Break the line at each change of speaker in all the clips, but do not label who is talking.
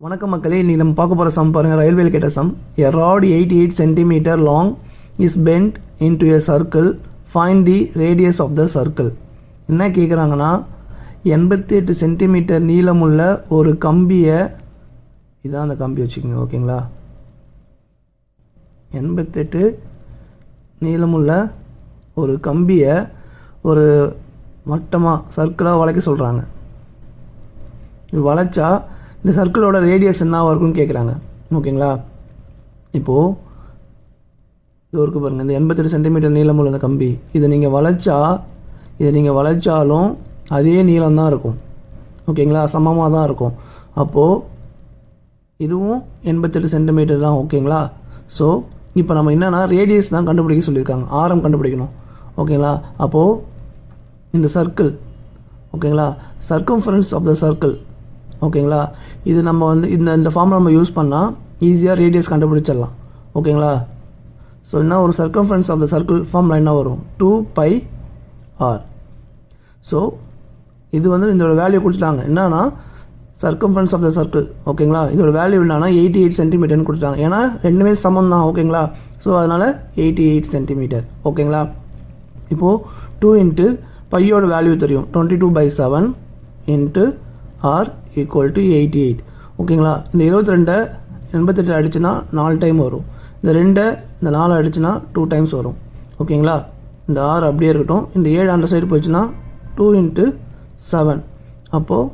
வணக்கம் மக்களே, இன்றைக்கி நம்ம பார்க்க போகிற சம் பாருங்கள். ரயில்வேல கேட்ட some. A rod 88 cm long is bent into a circle. Find the radius of the circle. என்ன கேட்குறாங்கன்னா, 88 சென்டிமீட்டர் நீளமுள்ள ஒரு கம்பியை, இதான் அந்த கம்பி வச்சுக்கோங்க, ஓகேங்களா. 88 நீளமுள்ள ஒரு கம்பியை ஒரு வட்டமாக சர்க்கிளாக வளைக்க சொல்கிறாங்க. இது வளைச்சா இந்த சர்க்கிளோட ரேடியஸ் என்னவாக இருக்குன்னு கேட்குறாங்க, ஓகேங்களா. இப்போது இது ஒரு பாருங்கள், இந்த 88 சென்டிமீட்டர் நீளமுள்ள இந்த கம்பி, இதை நீங்கள் வளைச்சாலும் அதே நீளம்தான் இருக்கும், ஓகேங்களா, சமமாக தான் இருக்கும். அப்போது இதுவும் 88 சென்டிமீட்டர் தான், ஓகேங்களா. ஸோ இப்போ நம்ம என்னென்னா ரேடியஸ் தான் கண்டுபிடிக்க சொல்லியிருக்காங்க, ஆரம் கண்டுபிடிக்கணும், ஓகேங்களா. அப்போது இந்த சர்க்கிள், ஓகேங்களா, சர்க்கம்ஃபரன்ஸ் ஆஃப் த சர்க்கிள், ஓகேங்களா. இது நம்ம இந்த ஃபார்முலா நம்ம யூஸ் பண்ணால் ஈஸியாக ரேடியஸ் கண்டுபிடிச்சிடலாம், ஓகேங்களா. ஸோ என்ன ஒரு circumference of the circle formula என்ன வரும், 2πr. ஸோ இது இதோட வேல்யூ கொடுத்துட்டாங்க, என்னன்னா சர்க்கம்ஃபரன்ஸ் ஆஃப் த சர்க்கிள், ஓகேங்களா. இதோட வேல்யூ என்னன்னா 88 சென்டிமீட்டர்னு கொடுத்துட்டாங்க, ஏன்னா ரெண்டுமே சமம் தான், ஓகேங்களா. ஸோ அதனால் 88 சென்டிமீட்டர், ஓகேங்களா. இப்போது 2 இன்ட்டு பையோட வேல்யூ தெரியும், 22/7 இன்ட்டு r ஈக்குவல் டு 88, ஓகேங்களா. இந்த 22 88 அடிச்சுன்னா 4 டைம் வரும், இந்த 2 இந்த 4 அடிச்சுன்னா 2 டைம்ஸ் வரும், ஓகேங்களா. இந்த r அப்படியே இருக்கட்டும், இந்த 7 அந்த சைடு போச்சுன்னா 2 இன்ட்டு 7, அப்போது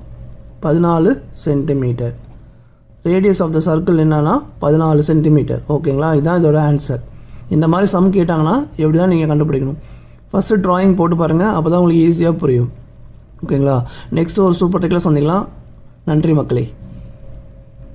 14 centimetre. Radius of the circle என்னன்னா 14 சென்டிமீட்டர், ஓகேங்களா. இதுதான் இதோட ஆன்சர். இந்த மாதிரி சம் கேட்டாங்கன்னா எப்படி தான் நீங்கள் கண்டுபிடிக்கணும், ஃபஸ்ட்டு ட்ராயிங் போட்டு பாருங்கள், அப்போ தான் உங்களுக்கு ஈஸியாக புரியும், ஓகேங்களா. நெக்ஸ்ட் ஒரு சூப்பர் டெக்ல சந்திக்கலாம். நன்றி மக்களே.